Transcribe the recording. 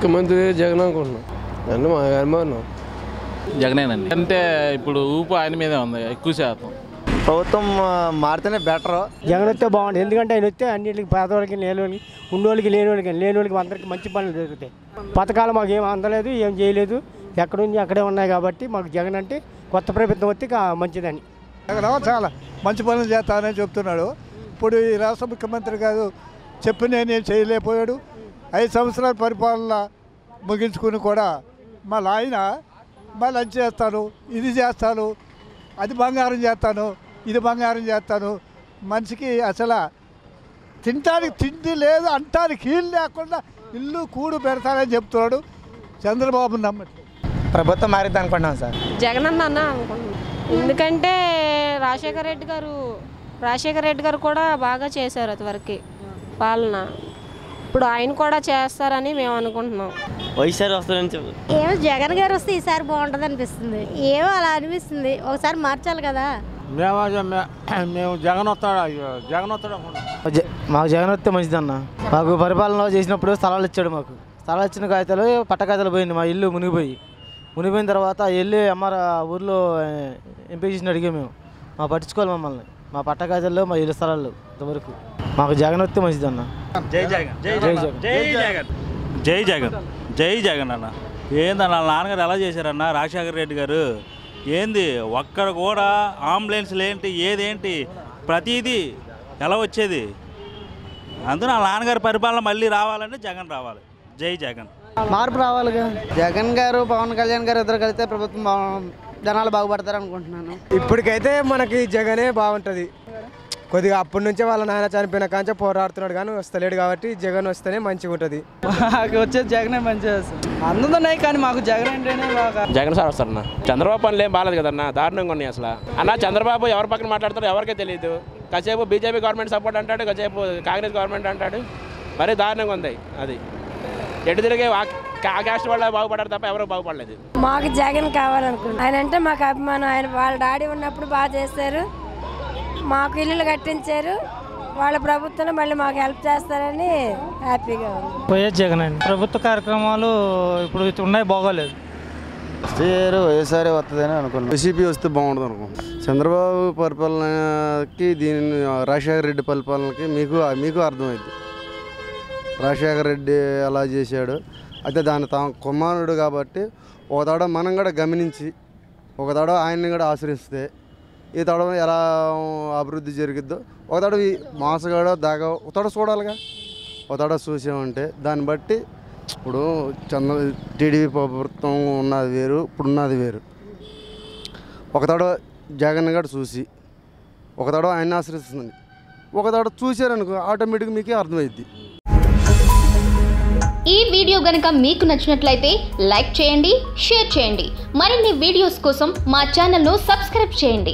ముఖ్యమంత్రి జగన్ అనుకుంటున్నాం అంటే మా అనుమానం జగనేనండి. అంటే ఇప్పుడు ఊపు ఆయన మీదే ఉంది ఎక్కువ శాతం. ప్రభుత్వం మారితేనే బెటర్. జగన్ వస్తే బాగుంటుంది. ఎందుకంటే ఆయన వస్తే అన్నింటికి పేదవాళ్ళకి లేనివాళ్ళకి ఉన్నోళ్ళకి లేనివాళ్ళకి అందరికీ మంచి పనులు జరుగుతాయి. పథకాలు మాకు ఏం అందలేదు, ఏం చేయలేదు, ఎక్కడుంది అక్కడే ఉన్నాయి. కాబట్టి మాకు జగన్ అంటే కొత్త ప్రభుత్వం వస్తే మంచిదని. జగన్ చాలా మంచి పనులు చేస్తానని చెప్తున్నాడు. ఇప్పుడు ఈ రాష్ట్ర ముఖ్యమంత్రి గారు చెప్పిన నేను చేయలేకపోయాడు. 5 సంవత్సరాల పరిపాలన ముగించుకుని కూడా మళ్ళీ ఆయన మళ్ళీ అది చేస్తాను, ఇది చేస్తాను, అది బంగారం చేస్తాను, ఇది బంగారం చేస్తాను. మనిషికి అసలు తినటానికి తిండి లేదు, అంటానికి కీళ్ళు లేకుండా ఇల్లు కూడు పెడతానని చెప్తున్నాడు. చంద్రబాబు నమ్మట్లేదు. ప్రభుత్వం మారిద్ది అనుకుంటున్నాం సార్. జగన్ అన్న అనుకుంటున్నాం. ఎందుకంటే రాజశేఖర రెడ్డి గారు కూడా బాగా చేశారు అంతవరకు పాలన. ఇప్పుడు ఆయన కూడా చేస్తారని మేము అనుకుంటున్నాం. వైఎస్ఆర్ వస్తారని చెప్పి ఏమో జగన్ గారు వస్తే ఈసారి బాగుంటుంది అనిపిస్తుంది. ఏమో అలా అనిపిస్తుంది. ఒకసారి మార్చాలి కదా. మేము జగన్ వస్తాడు మాకు జగన్ వస్తే మంచిదన్న. మాకు పరిపాలన చేసినప్పుడు స్థలాలు ఇచ్చాడు. మాకు స్థలాలు ఇచ్చిన కాగితాలు పట్ట కాగితాలు పోయింది. మా ఇల్లు మునిగిపోయిన తర్వాత వెళ్ళి ఊర్లో ఎంపీసీని అడిగాం. మేము పట్టించుకోవాలి మమ్మల్ని, మా పట్ట కాగితాల్లో మా ఇల్లు స్థలాలు ఇంతవరకు. మాకు జగన్ వస్తే మంచిదన్న. జై జగన్, జై జగన్, జై జగన్, జై జగన్, జై జగన్ అన్న. ఏందన్న నాన్నగారు ఎలా చేశారన్న రాజశేఖర రెడ్డి గారు? ఏంది ఒక్కడ కూడా అంబులెన్స్లు ఏంటి ఏదేంటి ప్రతిదీ ఎలా వచ్చేది? అందులో నాన్నగారి పరిపాలన మళ్ళీ రావాలంటే జగన్ రావాలి. జై జగన్. మార్పు రావాలిగా. జగన్ గారు పవన్ కళ్యాణ్ గారు ఇద్దరు కలిస్తే ప్రభుత్వం జనాలు బాగుపడతారు అనుకుంటున్నాను. ఇప్పటికైతే మనకి జగనే బాగుంటుంది. కొద్దిగా అప్పటి నుంచే వాళ్ళ నాయన చనిపోయిన కాంచే పోరాడుతున్నాడు కానీ వస్తలేడు. కాబట్టి జగన్ వస్తేనే మంచిగా ఉంటుంది. మాకు వచ్చేది జగనే మంచిగా అందుతున్నాయి. కానీ మాకు జగన్ అంటేనే బాగా. జగన్ సార్ వస్తారన్న. చంద్రబాబు పనులు ఏం బాగాలేదు కదన్న, దారుణంగా ఉన్నాయి అసలు. అన్న చంద్రబాబు ఎవరి పక్కన మాట్లాడతారో ఎవరికే తెలియదు. కాసేపు బీజేపీ గవర్నమెంట్ సపోర్ట్ అంటాడు, కాసేపు కాంగ్రెస్ గవర్నమెంట్ అంటాడు. మరీ దారుణంగా ఉంది. అది ఎటు తిరిగే ఆ క్యాస్ట్ వాళ్ళ బాగుపడారు తప్ప ఎవరు బాగుపడలేదు. మాకు జగన్ కావాలనుకుంటున్నాం. ఆయన అంటే మాకు అభిమానం. ఆయన వాళ్ళ డాడీ ఉన్నప్పుడు బాగా చేశారు, మాకు ఇల్లులు కట్టించారు. వాళ్ళ ప్రభుత్వంలో మళ్ళీ మాకు హెల్ప్ చేస్తారని హ్యాపీగా ఉంది. వైఎస్ జగన్ అండి. ప్రభుత్వ కార్యక్రమాలు ఇప్పుడు ఉన్నాయి, బాగోలేదు. వైఎస్ఆర్ వస్తుందని అనుకున్నాం. వైసీపీ వస్తే బాగుంటుంది అనుకుంటున్నాం. చంద్రబాబు పరిపాలనకి దీని రాజశేఖర రెడ్డి పరిపాలనకి మీకు అర్థమైంది. రాజశేఖర రెడ్డి అలా చేశాడు. అయితే దాని కుమారుడు కాబట్టి ఒక తడ మనం కూడా గమనించి ఒక తడ ఆయన్ని కూడా ఆశ్రయిస్తే ఈ తడ ఎలా అభివృద్ధి జరిగిద్దో ఒక తడ మాసగాడ దాకా ఒక తడ చూడాలిగా. ఒక తడ చూసామంటే దాన్ని బట్టి ఇప్పుడు టీడీపీ ప్రభుత్వం ఉన్నది వేరు, ఇప్పుడున్నది వేరు. ఒక తడ జగన్ కూడా చూసి ఒక తడ ఆయన్ని ఆశ్రయిస్తుంది. ఒక తడ చూశారనుకో ఆటోమేటిక్గా మీకే అర్థమైద్ది. ఈ వీడియో గనుక మీకు నచ్చినట్లయితే లైక్ చేయండి, షేర్ చేయండి. మరిన్ని వీడియోస్ కోసం మా ఛానల్ను సబ్స్క్రైబ్ చేయండి.